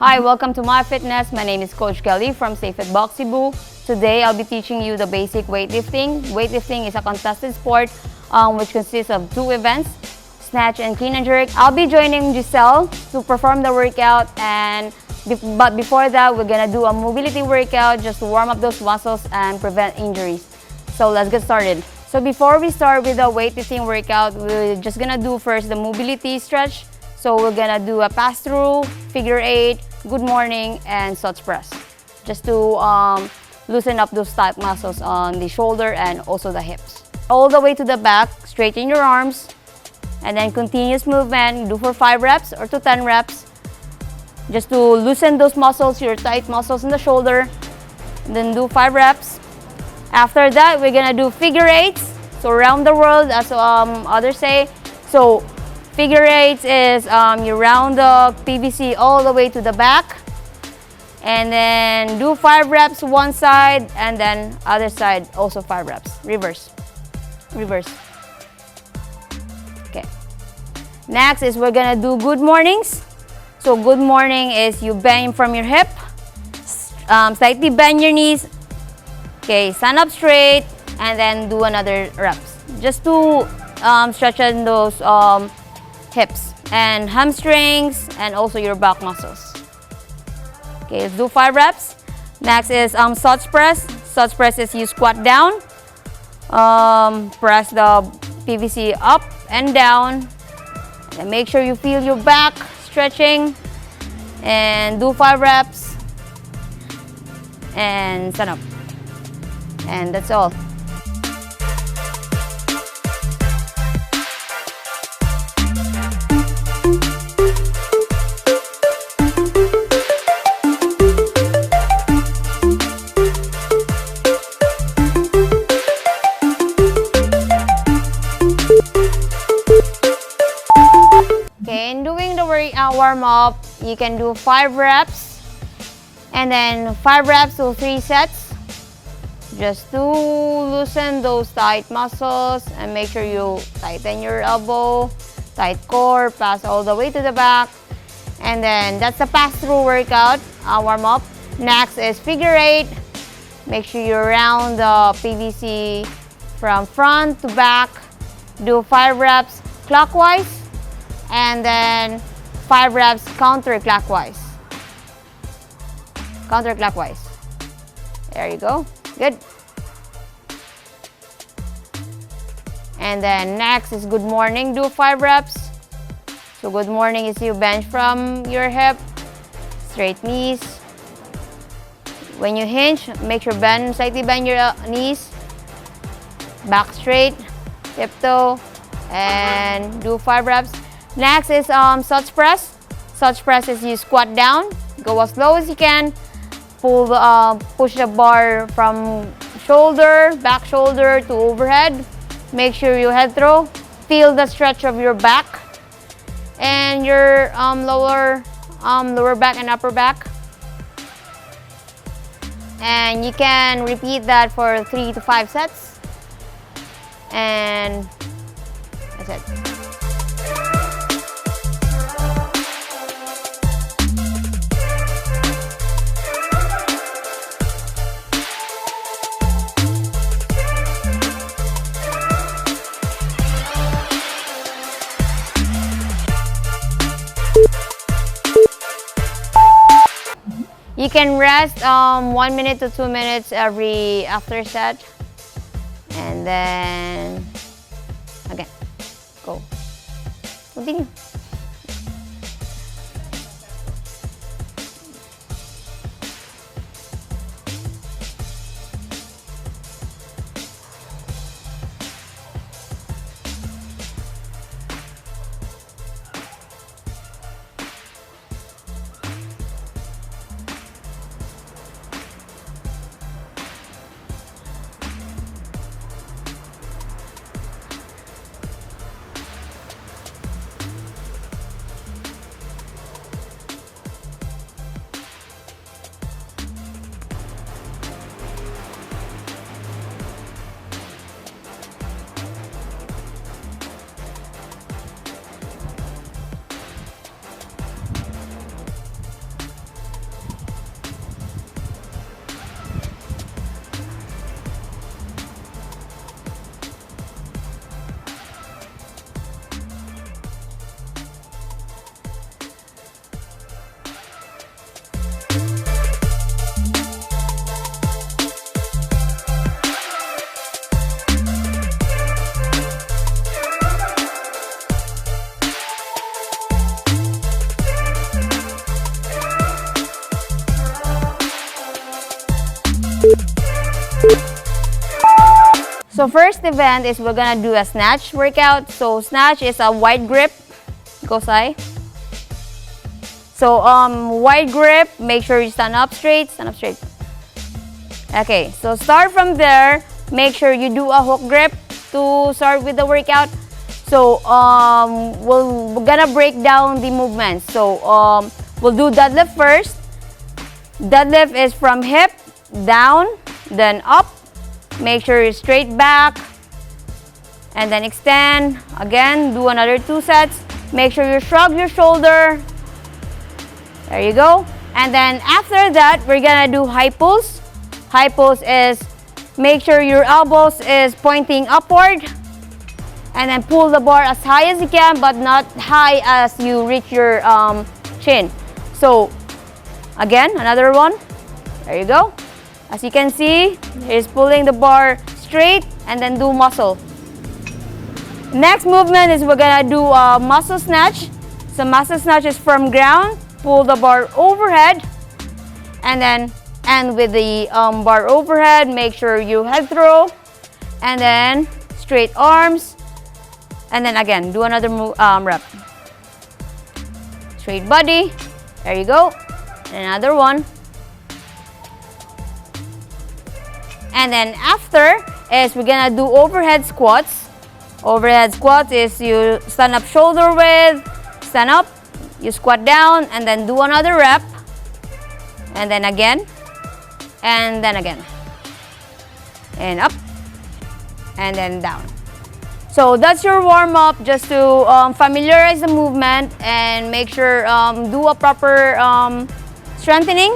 Hi, welcome to My Fitness. My name is Coach Kelly from Stayfit Cebu. Today, I'll be teaching you the basic weightlifting. Weightlifting is a contested sport which consists of two events, snatch and clean and jerk. I'll be joining Giselle to perform the workout, but before that, we're gonna do a mobility workout just to warm up those muscles and prevent injuries. So let's get started. So before we start with the weightlifting workout, we're just gonna do first the mobility stretch. So we're gonna do a pass-through, figure 8, good morning, and SNATCH press. Just to loosen up those tight muscles on the shoulder and also the hips. All the way to the back, straighten your arms, and then continuous movement. Do for 5 reps or to 10 reps. Just to loosen those muscles, your tight muscles in the shoulder. And then do 5 reps. After that, we're gonna do figure 8s. So around the world, as others say. So figure 8 is you round the PVC all the way to the back. And then do 5 reps one side, and then other side also 5 reps. Reverse. Reverse. Okay. Next is we're gonna do good mornings. So good morning is you bend from your hip, slightly bend your knees. Okay, stand up straight, and then do another reps. Just to stretch in those hips and hamstrings and also your back muscles. Okay, let's do 5 reps. Next is SNATCH press. SNATCH press is you squat down, press the PVC up and down, and make sure you feel your back stretching, and do 5 reps and stand up. And that's all. Warm up, you can do 5 reps and then 5 reps to 3 sets, just to loosen those tight muscles and make sure you tighten your elbow, tight core, pass all the way to the back. And then that's the pass-through workout, warm up. Next is figure 8. Make sure you round the PVC from front to back. Do 5 reps clockwise and then 5 reps counterclockwise. Counterclockwise. There you go. Good. And then next is good morning. Do 5 reps. So good morning is you bench from your hip, straight knees. When you hinge, make sure slightly bend your knees. Back straight, tiptoe, and do 5 reps. Next is SNATCH press. SNATCH press is you squat down, go as low as you can, push the bar from shoulder, back shoulder to overhead. Make sure you head throw. Feel the stretch of your back and your lower back and upper back. And you can repeat that for 3 to 5 sets. And that's it. You can rest 1 minute to 2 minutes every after set, and then again, go. Continue. So first event is we're gonna do a snatch workout. So snatch is a wide grip. Go Sai. So wide grip, make sure you stand up straight, Okay, so start from there. Make sure you do a hook grip to start with the workout. So we're gonna break down the movements. So we'll do deadlift first. Deadlift is from hip down, then up. Make sure you're straight back, and then extend. Again, do another 2 sets. Make sure you shrug your shoulder. There you go. And then after that, we're gonna do high pulse. High pulse is make sure your elbows is pointing upward, and then pull the bar as high as you can, but not high as you reach your chin. So again, another one. There you go. As you can see, he's pulling the bar straight and then do muscle. Next movement is we're gonna do a muscle snatch. So muscle snatch is from ground, pull the bar overhead, and then end with the bar overhead. Make sure you head throw, and then straight arms, and then again do another rep. Straight body. There you go. And another one. And then after is we're gonna do overhead squats. Overhead squats is you stand up shoulder width, stand up, you squat down, and then do another rep, and then again, and then again, and up, and then down. So that's your warm up, just to familiarize the movement and make sure do a proper strengthening,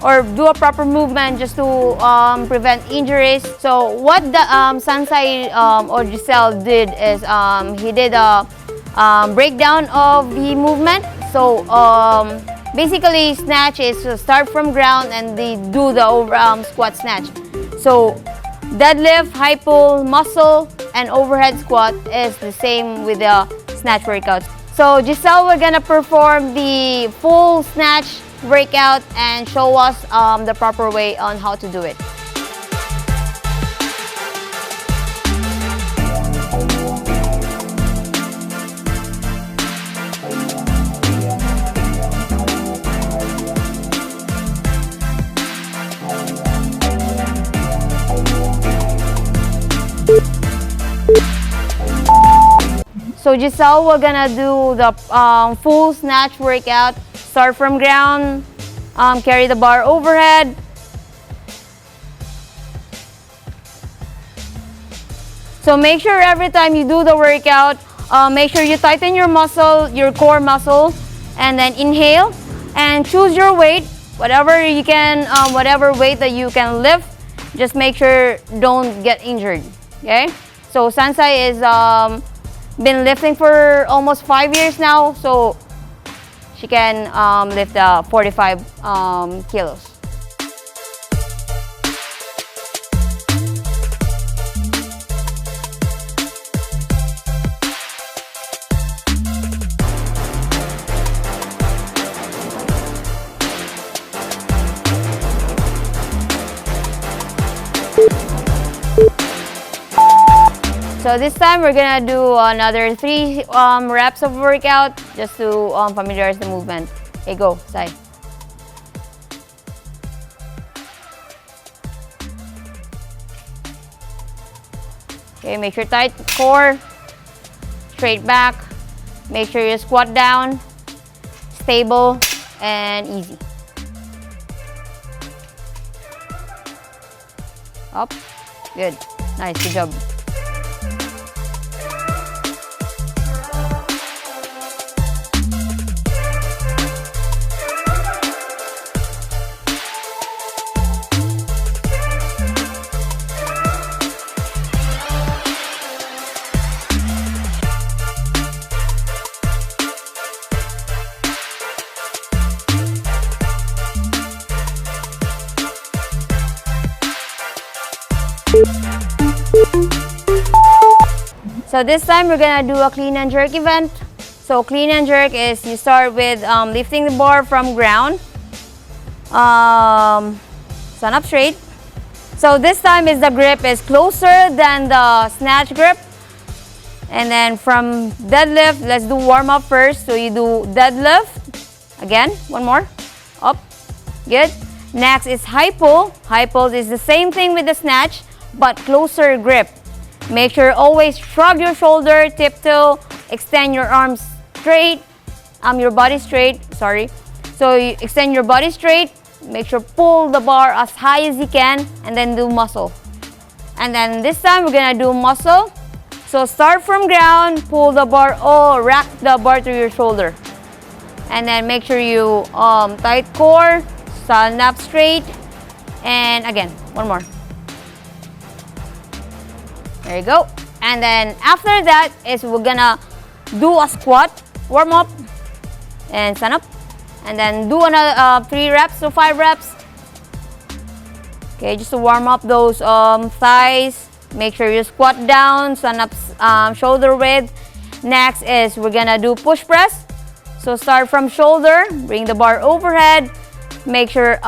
or do a proper movement just to prevent injuries. So what the Sansai or Giselle did is he did a breakdown of the movement. So basically snatch is to start from ground and they do the squat snatch. So deadlift, high pull, muscle, and overhead squat is the same with the snatch workouts. So Giselle, we're gonna perform the full snatch workout and show us the proper way on how to do it. So Giselle, we're gonna do the full snatch workout. Start from ground, carry the bar overhead. So make sure every time you do the workout, make sure you tighten your muscle, your core muscle, and then inhale and choose your weight, whatever you can, whatever weight that you can lift. Just make sure don't get injured. Okay. So Sansai is been lifting for almost 5 years now, so she can lift 45 kilos. So this time we're gonna do another 3 reps of workout just to familiarize the movement. Okay, go, Sai. Okay, make sure tight core, straight back. Make sure you squat down, stable and easy. Up, good, nice, good job. So this time we're gonna do a clean and jerk event. So clean and jerk is you start with lifting the bar from ground. Stand up straight. So this time is the grip is closer than the snatch grip. And then from deadlift, let's do warm up first. So you do deadlift. Again, one more. Up. Good. Next is high pull. High pull is the same thing with the snatch, but closer grip. Make sure always shrug your shoulder, tiptoe, extend your arms straight, your body straight, sorry. So you extend your body straight, make sure pull the bar as high as you can, and then do muscle. And then this time we're gonna do muscle. So start from ground, pull the bar, rack the bar to your shoulder. And then make sure you tight core, stand up straight, and again, one more. There you go. And then after that is we're gonna do a squat, warm up, and stand up. And then do another 3 reps to 5 reps. Okay, just to warm up those thighs. Make sure you squat down, stand up shoulder width. Next is we're gonna do push press. So start from shoulder, bring the bar overhead. Make sure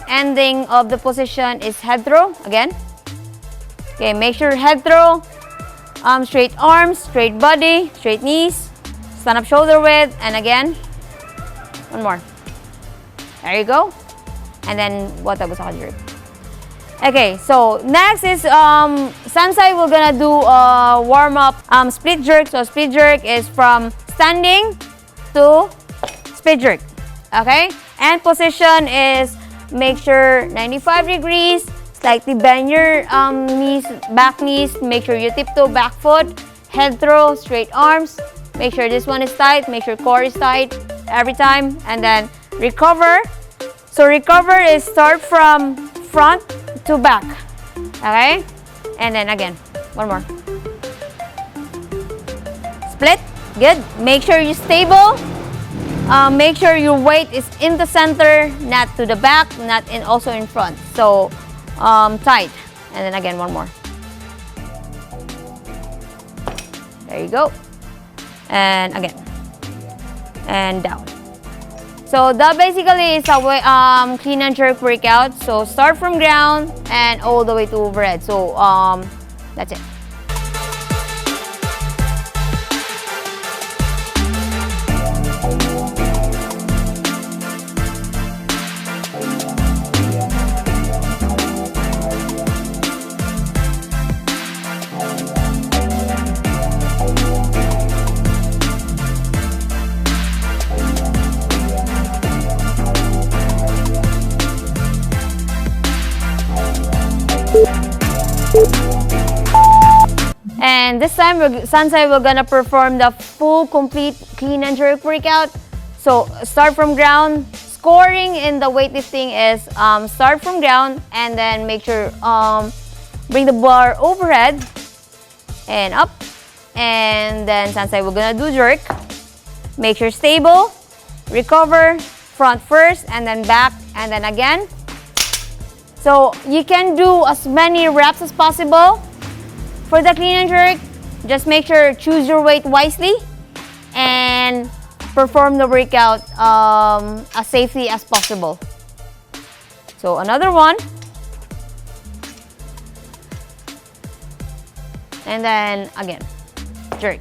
ending of the position is head throw again. Okay, make sure head throw, straight arms, straight body, straight knees, stand up shoulder width, and again, one more. There you go. And then what I was 100. Okay, so next is Sansai. We're gonna do a warm up split jerk. So split jerk is from standing to split jerk. Okay, and position is make sure 95 degrees. Slightly bend your knees, back knees. Make sure you tiptoe back foot. Head throw, straight arms. Make sure this one is tight. Make sure core is tight every time. And then recover. So recover is start from front to back. Okay? And then again, one more. Split. Good. Make sure you're stable. Make sure your weight is in the center, not to the back, not in also in front. So tight. And then again, one more. There you go. And again. And down. So that basically is a clean and jerk workout. So start from ground and all the way to overhead. So that's it. And this time, Sansai, we're gonna perform the full, complete clean and jerk workout. So start from ground. Scoring in the weightlifting is start from ground and then make sure bring the bar overhead and up. And then Sansai, we're gonna do jerk. Make sure stable. Recover. Front first and then back and then again. So you can do as many reps as possible. For the clean and jerk, just make sure choose your weight wisely and perform the workout as safely as possible. So another one. And then again, jerk.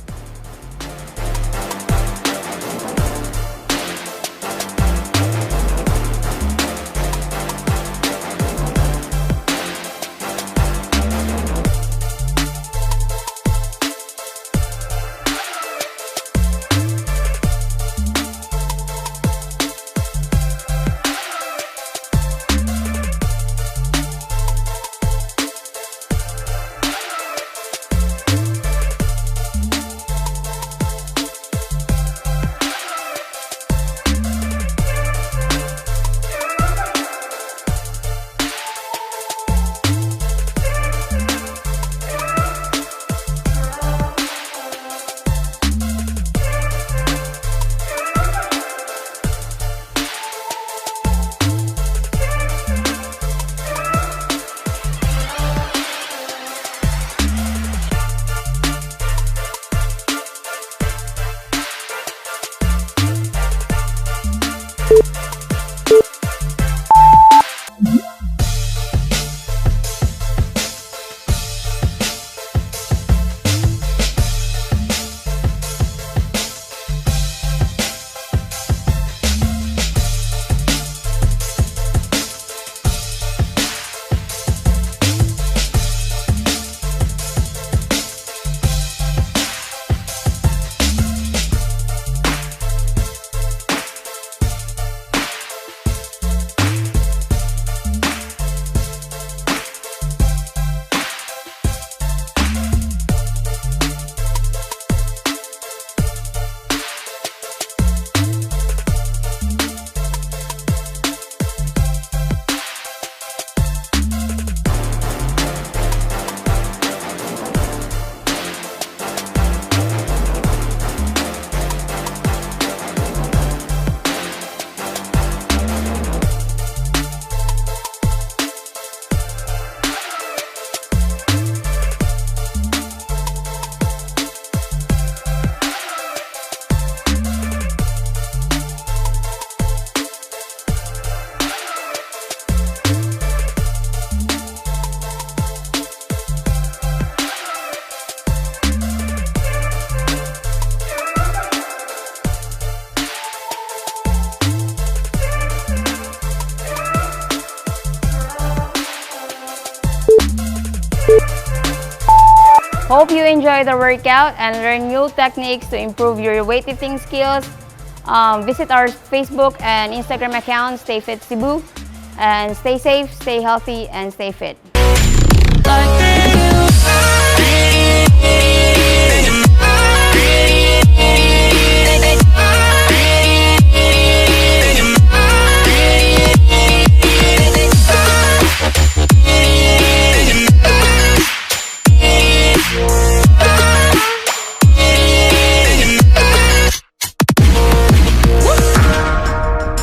hope you enjoy the workout and learn new techniques to improve your weightlifting skills. Visit our Facebook and Instagram account, Stayfit Cebu. And stay safe, stay healthy, and stay fit.